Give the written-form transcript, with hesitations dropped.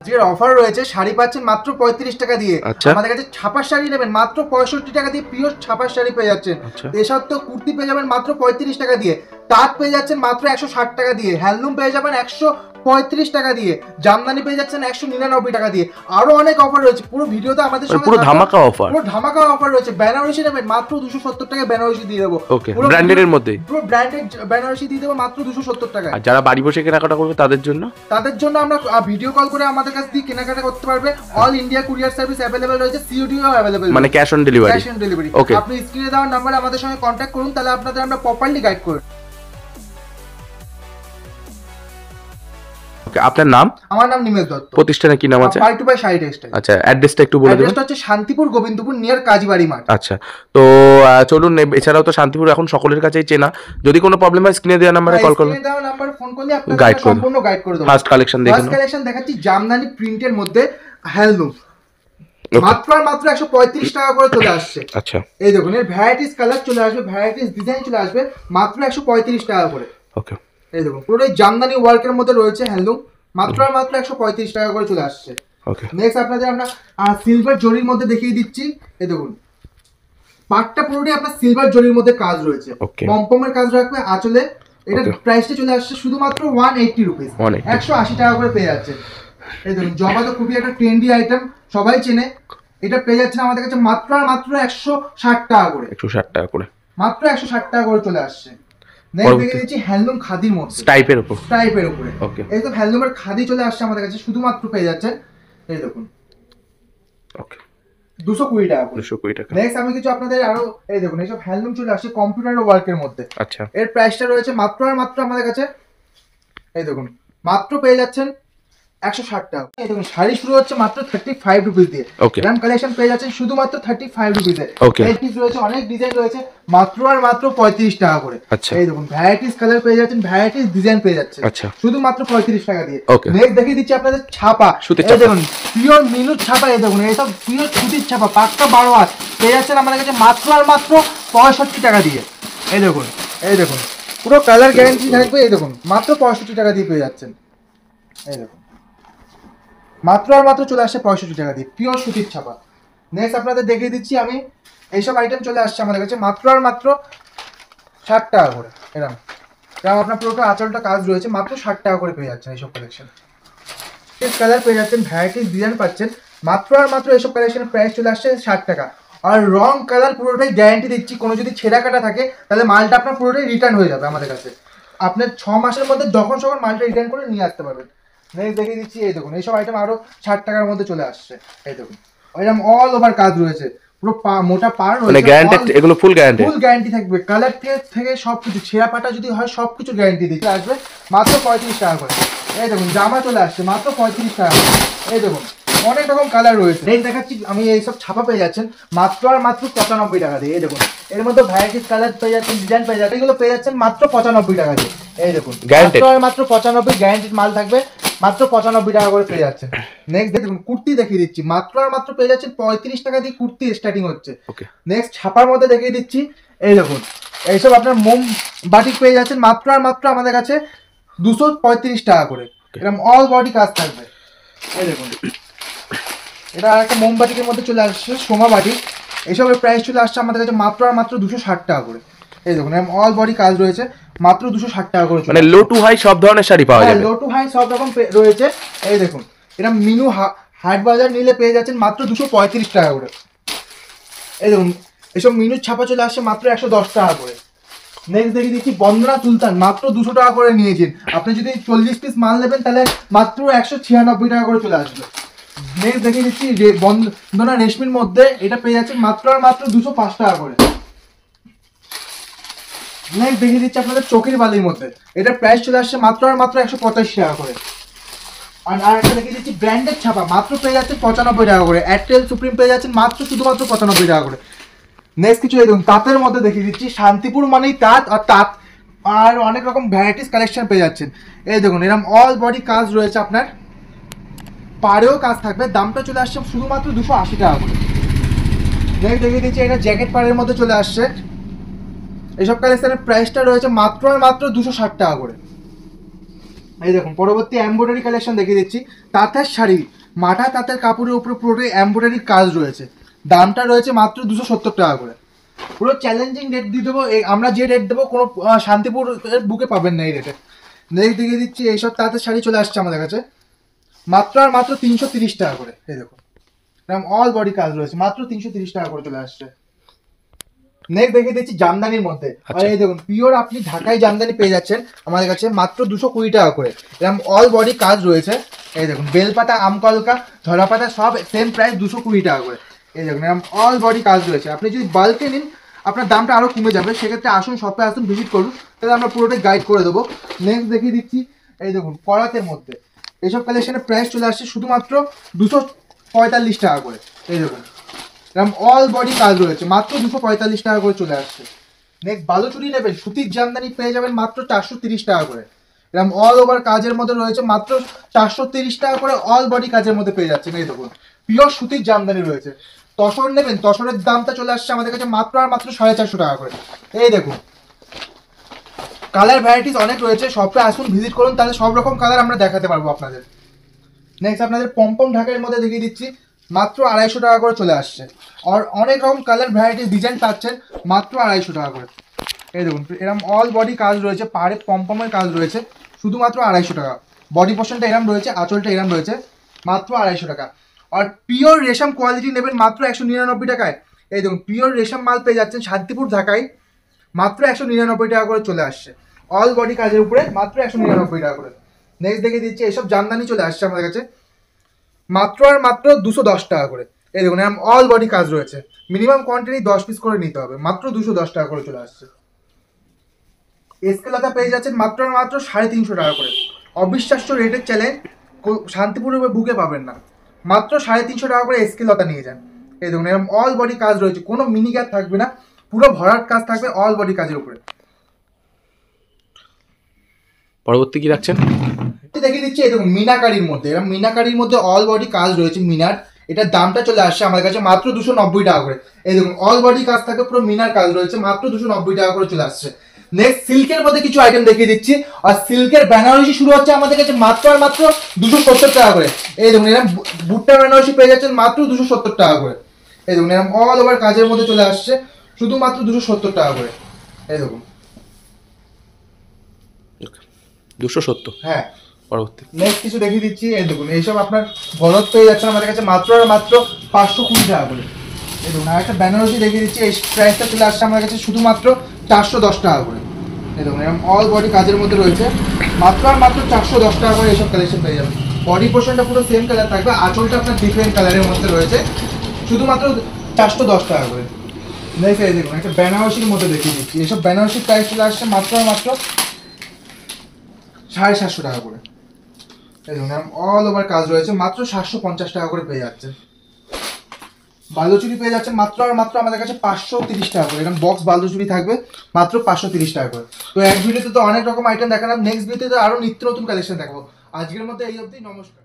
আজকের অফার রয়েছে, শাড়ি পাচ্ছেন মাত্র 35 টাকা দিয়ে। আমাদের কাছে ছাপার শাড়ি নেবেন মাত্র 65 টাকা দিয়ে, পিওর ছাপার শাড়ি পেয়ে যাচ্ছেন। এসব তো কুর্তি পেয়ে যাবেন মাত্র 35 টাকা দিয়ে, তাঁত পেয়ে যাচ্ছেন মাত্র 160 টাকা দিয়ে, হ্যান্ডলুম পেয়ে যাবেন 135 টাকা দিয়ে, জামদানি পেয়ে যাচ্ছেন 199 টাকা দিয়ে। আরো অনেক অফার রয়েছে, পুরো ভিডিওতে আমাদের সঙ্গে পুরো ধামাকা অফার, পুরো ধামাকা অফার রয়েছে। বেনারসি নেবেন মাত্র 270 টাকা বেনারসি দিয়ে দেবো, পুরো ব্র্যান্ডের মধ্যে, পুরো ব্র্যান্ডেড বেনারসি দিয়ে দেবো মাত্র 270 টাকা। আর যারা বাড়ি বসে কেনাকাটা করবে তাদের জন্য আমরা ভিডিও কল করে আমাদের কাছ থেকে কেনাকাটা করতে পারবে। All India courier service available রয়েছে, সিওডিও अवेलेबल, মানে cash on delivery. Cash on delivery. আপনি স্ক্রিনে দেওয়া নম্বরে আমাদের সঙ্গে কন্টাক্ট করুন, তাহলে আপনাদের আমরা প্রপারলি গাইড করব। ওকে, আপনার নাম? আমার নাম নিমেশ দত্ত। প্রতিষ্ঠানে কি নাম আছে? Party by sari textile. আচ্ছা, অ্যাড্রেসটা একটু বলে দিন। অ্যাড্রেসটা হচ্ছে শান্তিপুর গোবিন্দপুর নিয়ার কাজীবাড়ি মাঠ। আচ্ছা, তো চলুন, এছাড়াও তো শান্তিপুর এখন সকলের কাছেই চেনা। যদি কোনো প্রবলেম হয় স্ক্রিনে দেওয়া নম্বরে কল করুন, স্ক্রিনে দেওয়া নম্বরে ফোন করলে আপনাদের সম্পূর্ণ গাইড করে দেব। ফার্স্ট কালেকশন দেখুন। ফার্স্ট কালেকশন দেখাচ্ছি জামদানি প্রিন্টের মধ্যে হ্যান্ডলুম, মাত্র 135 টাকা করে চলে আসছে। আচ্ছা, এই দেখুন, এর ভ্যারাইটিস কালার চলে আসবে, ভ্যারাইটিস ডিজাইন চলে আসবে মাত্র 135 টাকা করে। ওকে, এই দেখুন পুরোটাই জামদানি ওয়ার্কের মধ্যে রয়েছে হ্যান্ডলুম, মাত্র 135 টাকা করে চলে আসছে। ওকে, নেক্সট আপনাদের আমরা সিলভার জরির মধ্যে দেখিয়ে দিচ্ছি। এই দেখুন, পাটটা পুরোটাই আপনার সিলভার জরির মধ্যে কাজ রয়েছে, পমপমের কাজ রাখবে আঁচলে। এটার প্রাইসটা চলে আসছে শুধুমাত্র 180 রুপিস, 180 টাকা করে পেয়ে যাচ্ছে। এই দেখুন, জবা তো খুবই একটা ট্রেন্ডি আইটেম, সবাই চেনে। এটা পেয়ে যাচ্ছেন আমাদের কাছে মাত্র 160 টাকা করে, 160 টাকা করে, মাত্র 160 টাকা করে চলে আসছে। নেক্সট দেখে দিচ্ছি হ্যান্ডলুম খাদির মধ্যে, টাইপের উপরে। ওকে, এই তো হ্যান্ডলুমের খাদি চলে আসছে আমাদের কাছে, শুধুমাত্র পেয়ে যাচ্ছেন এই দেখুন ওকে 220 টাকা করে। 220 টাকা। নেক্সট আমি কিছু আপনাদের আরো এই দেখুন, এইসব হ্যান্ডলুম চলে আসছে কম্পিউটার ওয়ার্কের মধ্যে। আচ্ছা, এর প্রাইসটা রয়েছে মাত্র আমাদের কাছে এই দেখুন মাত্র পেয়ে যাচ্ছেন 160 টাকা। এই দেখুন, শাড়ি শুরু হচ্ছে মাত্র 35 রুপিস দিয়ে। এরকম কালেকশন পেয়ে যাচ্ছেন শুধুমাত্র 35 রুপিসে। এই পিস রয়েছে, অনেক ডিজাইন রয়েছে, মাত্র 35 টাকা করে। এই দেখুন, ভ্যারাইটিস কালার পেয়ে যাচ্ছেন, ভ্যারাইটিস ডিজাইন পেয়ে যাচ্ছেন শুধুমাত্র 35 টাকা দিয়ে। নেক্সট দেখিয়ে দিচ্ছি আপনাদের ছাপা। এই দেখুন, পিওর মিনুট ছাপা। এই দেখুন, এইসব পিওর সুতির ছাপা, পাক্কা 12 হাত পেয়ে যাচ্ছেন আমাদের কাছে মাত্র 65 টাকা দিয়ে। এই দেখুন পুরো কালার গ্যারান্টি থাকবে। এই দেখুন, মাত্র 65 টাকা দিয়ে পেয়ে যাচ্ছেন। এই দেখুন, মাত্র চলে আসছে 65 টাকা দিয়ে, পিওর সুতির ছাপা। নেক্সট আপনাদের দেখিয়ে দিচ্ছি আমি, এইসব আইটেম চলে আসছে আমাদের কাছে মাত্র 60 টাকা করে। এরকম আপনার পুরোটা আঁচলটা কাজ রয়েছে, মাত্র 60 টাকা করে পেয়ে যাচ্ছেন এইসব কালেকশন। কালার পেয়ে যাচ্ছেন, ভ্যারাইটিস ডিজাইন পাচ্ছেন, মাত্র এইসব কালেকশনের প্রাইস চলে আসছে 60 টাকা। আর রং কালার পুরোটাই গ্যারান্টি দিচ্ছি, কোনো যদি ছেঁড়া কাটা থাকে তাহলে মালটা আপনার পুরোটাই রিটার্ন হয়ে যাবে আমাদের কাছে। আপনার 6 মাসের মধ্যে যখন মালটা রিটার্ন করে নিয়ে আসতে পারবেন। নেক্সট দেখিয়ে দিচ্ছি, এই দেখুন, এইসব আইটেম আরো 60 টাকার মধ্যে চলে আসছে। এই দেখুন, এরকম অল ওভার কাজ রয়েছে, পুরো মোটা পার রয়েছে, মানে গ্যারান্টি, এগুলো ফুল গ্যারান্টি থাকবে। কালার থেকে সবকিছু, ছেঁড়া পাটা যদি হয় সবকিছু গ্যারান্টি দিচ্ছে। আসবে মাত্র 35 টাকা করে। এই দেখুন, জামা চলে আসছে মাত্র 35 টাকা করে। এই দেখুন, অনেক রকম কালার রয়েছে। নেক্সট দেখাচ্ছি আমি, এইসব ছাপা পেয়ে যাচ্ছেন মাত্র 95 টাকা দিয়ে। এই দেখুন, এর মধ্যে ভ্যারাইটিস কালার পেয়ে যাচ্ছেন, ডিজাইন পেয়ে যাচ্ছেন, এগুলো পেয়ে যাচ্ছেন মাত্র 95 টাকা দিয়ে। এই দেখুন, মাত্র 95 গ্যারান্টিড মাল থাকবে, মাত্র 95 টাকা করে পেয়ে যাচ্ছেন। নেক্সট দেখুন, কুর্তি দেখিয়ে দিচ্ছি, মাত্র পেয়ে যাচ্ছেন 35 টাকা দিয়ে কুর্তি স্টার্টিং হচ্ছে। নেক্সট ছাপার মধ্যে দেখিয়ে দিচ্ছি, এই দেখুন, এইসব আপনার মোম বাটিক পেয়ে যাচ্ছেন মাত্র আমাদের কাছে 235 টাকা করে। এরকম অল বডি কাজ থাকবে। এই দেখুন, এটা আর একটা মোমবাটিকের মধ্যে চলে আসছে, সোমা বাটিক। এইসবের প্রাইস চলে আসছে আমাদের কাছে মাত্র 260 টাকা করে। এই দেখুন, এরকম অল বডি কাজ রয়েছে, মাত্র 260 টাকা করে। মানে লো টু হাই সব ধরনের শাড়ি পাওয়া যাবে, লো টু হাই সব রকম রয়েছে। এই দেখুন, এটা মিনু হাট বাজার নিলে পেয়ে যাচ্ছেন মাত্র 235 টাকা করে। এই দেখুন, এইসব মিনুর ছাপা চলে আসছে মাত্র 110 টাকা করে। নেক্সট দেখিয়ে দিচ্ছি বন্দনা সুলতান, মাত্র 200 টাকা করে নিয়েছেন। আপনি যদি 40 পিস মাল নেবেন তাহলে মাত্র 196 টাকা করে চলে আসবে। নেক্সট দেখিয়ে দিচ্ছি বন্দনা রেশমির মধ্যে, এটা পেয়ে যাচ্ছেন মাত্র 205 টাকা করে। নেক্সট দেখিয়ে দিচ্ছি আপনাদের চোখের বালির মধ্যে, এটার প্রাইস চলে আসছে মাত্র 185 টাকা করে। আর একটা দেখিয়ে দিচ্ছি ব্র্যান্ডেড ছাপা, মাত্র পেয়ে যাচ্ছে 95 টাকা করে। এয়ারটেল সুপ্রিম পেয়ে যাচ্ছেন মাত্র শুধুমাত্র 95 টাকা করে। নেক্সট কিছু এই দেখুন, তাঁতের মধ্যে দেখিয়ে দিচ্ছি, শান্তিপুর মানেই তাঁত, আর অনেক রকম ভ্যারাইটিস কালেকশন পেয়ে যাচ্ছেন। এই দেখুন, এরকম অল বডি কাজ রয়েছে, আপনার পাড়েও কাজ থাকবে। দামটা চলে আসছে শুধুমাত্র 280 টাকা করে। নেক্সট দেখিয়ে দিচ্ছি, এটা জ্যাকেট পাড়ের মধ্যে চলে আসছে। এইসব কালেকশনের প্রাইসটা রয়েছে মাত্র 260 টাকা করে। এই দেখুন পরবর্তী এমব্রয়ডারি কালেকশন দেখিয়ে দিচ্ছি। তাঁতের শাড়ি, মাঠা তাঁতের কাপড়ের উপরে পুরোটাই এমব্রয়ডারির কাজ রয়েছে। দামটা রয়েছে মাত্র 270 টাকা করে। পুরো চ্যালেঞ্জিং রেট দিয়ে দেবো। আমরা যে রেট দেবো কোনো শান্তিপুরের বুকে পাবেন না এই রেটে। নেক্সট দেখিয়ে দিচ্ছি এইসব তাঁতের শাড়ি চলে আসছে আমাদের কাছে মাত্র আর মাত্র 330 টাকা করে। এই দেখুন এরকম অল বডি কাজ রয়েছে, মাত্র 330 টাকা করে চলে আসছে। নেক্সট দেখিয়ে দিচ্ছি জামদানির মধ্যে। আর এই দেখুন পিওর আপনি ঢাকায় জামদানি পেয়ে যাচ্ছেন আমাদের কাছে মাত্র 220 টাকা করে। এরকম অল বডি কাজ রয়েছে। এই দেখুন বেলপাতা, আমকলকা, ধরা পাতা সব সেম প্রাইস 220 টাকা করে। এই দেখুন এরকম অল বডি কাজ রয়েছে। আপনি যদি বাল্কে নিন আপনার দামটা আরও কমে যাবে, সেক্ষেত্রে আসুন শপে আসুন, ভিজিট করুন, তাহলে আমরা পুরোটাই গাইড করে দেবো। নেক্সট দেখিয়ে দিচ্ছি এই দেখুন করাতের মধ্যে এইসব কালেকশনের প্রাইস চলে আসছে শুধুমাত্র 245 টাকা করে। এই দেখুন এরকম অল বডি কাজ রয়েছে মাত্র 245 টাকা করে চলে আসছে। নেক্সট বালুচুরি নেবেন, সুতির জামদানি পেয়ে যাবেন মাত্র 430 টাকা করে। এরকম অল ওভার কাজের মধ্যে রয়েছে মাত্র 430 টাকা করে অল বডি কাজের মধ্যে পেয়ে যাচ্ছেন। এই দেখুন পিওর সুতির জামদানি রয়েছে। তসর নেবেন, তসরের দামটা চলে আসছে আমাদের কাছে মাত্র আর মাত্র 450 টাকা করে। এই দেখুন কালার ভ্যারাইটিস অনেক রয়েছে, শপে আসুন, ভিজিট করুন, তাহলে সব রকম কালার আমরা দেখাতে পারবো আপনাদের। নেক্সট আপনাদের পম্পম ঢাকার মধ্যে দেখিয়ে দিচ্ছি মাত্র 250 টাকা করে চলে আসছে। আর অনেক রকম কালার ভ্যারাইটিস ডিজাইন পাচ্ছেন মাত্র 250 টাকা করে। এই দেখুন এরকম অল বডি কাজ রয়েছে, পাড়ে পম্পমের কাজ রয়েছে শুধুমাত্র 250 টাকা। বডি পোর্শনটা এরম রয়েছে, আঁচলটা এরম রয়েছে, মাত্র 250 টাকা। আর পিওর রেশম কোয়ালিটি নেবেন মাত্র 199 টাকায়। এই দেখুন পিওর রেশম মাল পেয়ে যাচ্ছেন শান্তিপুর ঢাকায় মাত্র 199 টাকা করে চলে আসছে। অল বডি কাজের উপরে মাত্র 199 টাকা করে। নেক্সট দেখে দিচ্ছি এইসব জামদানি চলে আসছে আমাদের কাছে মাত্র আর মাত্র 210 টাকা করে। এই দেখুন এরকম অল বডি কাজ রয়েছে, মিনিমাম কোয়ান্টিটি 10 পিস করে নিতে হবে, মাত্র 210 টাকা করে চলে আসছে। এসকেলাতা পেয়ে যাচ্ছেন মাত্র আর মাত্র 350 টাকা করে। অবিশ্বাস্য রেটের চ্যালেঞ্জ, শান্তিপুরের বুকে পাবেন না, মাত্র 350 টাকা করে এসকেলাতা নিয়ে যান। এই দেখুন এরকম অল বডি কাজ রয়েছে, কোনো মিনি গ্যাপ থাকবে না, পুরো ভরাট কাজ থাকবে অল বডি কাজের উপরে। পরবর্তী কি রাখছেন? দেখিয়ে দিচ্ছি এই দেখুন মিনাকারির মধ্যে, এরকম মিনাকারির মধ্যে অল বডি কাজ রয়েছে মিনার। এটার দামটা চলে আসছে আমাদের কাছে মাত্র 290 টাকা করে। এই দেখুন অল বডি কাজ থাকে, পুরো মিনার কাজ রয়েছে, মাত্র 290 টাকা করে চলে আসছে। নেক্সট সিল্কের মধ্যে কিছু আইটেম দেখিয়ে দিচ্ছি। আর সিল্কের বেনারসি শুরু হচ্ছে আমাদের কাছে মাত্র আর মাত্র 270 টাকা করে। এই দেখুন এরকম বুট্টা বেনারসি পেয়ে যাচ্ছেন মাত্র 270 টাকা করে। এই দেখুন এরকম অল ওভার কাজের মধ্যে চলে আসছে শুধুমাত্র 270 টাকা করে। এই দেখুন 270। হ্যাঁ। পরবর্তী নেক্সট কিছু দেখিয়ে দিচ্ছি। এই দেখুন এইসব আপনার বলদ পেয়ে যাচ্ছেন আমাদের কাছে মাত্র আর মাত্র 520 টাকা করে। এই দেখুন আর একটা বেনারসি দেখিয়ে দিচ্ছি, এই প্রাইসটা চলে আসছে আমাদের কাছে শুধুমাত্র 410 টাকা করে। এই দেখুন এরকম অল বডি কাজের মধ্যে রয়েছে মাত্র আর মাত্র 410 টাকা করে এইসব কালেকশন পেয়ে যাবেন। বডি পোর্শনটা পুরো সেম কালার থাকবে, আঁচলটা আপনার ডিফারেন্ট কালারের মধ্যে রয়েছে শুধুমাত্র 410 টাকা করে। নেক্সট এই দেখুন একটা বেনারসির মধ্যে দেখিয়ে দিচ্ছি, এইসব বেনারসির প্রাইস চলে আসছে মাত্র আর মাত্র 750 টাকা করে। এই দেখুন অল ওভার কাজ রয়েছে মাত্র 750 টাকা করে পেয়ে যাচ্ছেন। বালুচুরি পেয়ে যাচ্ছেন মাত্র আর মাত্র আমাদের কাছে 530 টাকা করে। এরকম বক্স বালুচুরি থাকবে মাত্র 530 টাকা করে। তো এক ভিডিওতে তো অনেক রকম আইটেম দেখালাম, নেক্সট ভিডিওতে আরো নিত্য নতুন কালেকশন দেখাবো। আজকের মধ্যে এই অবধি, নমস্কার।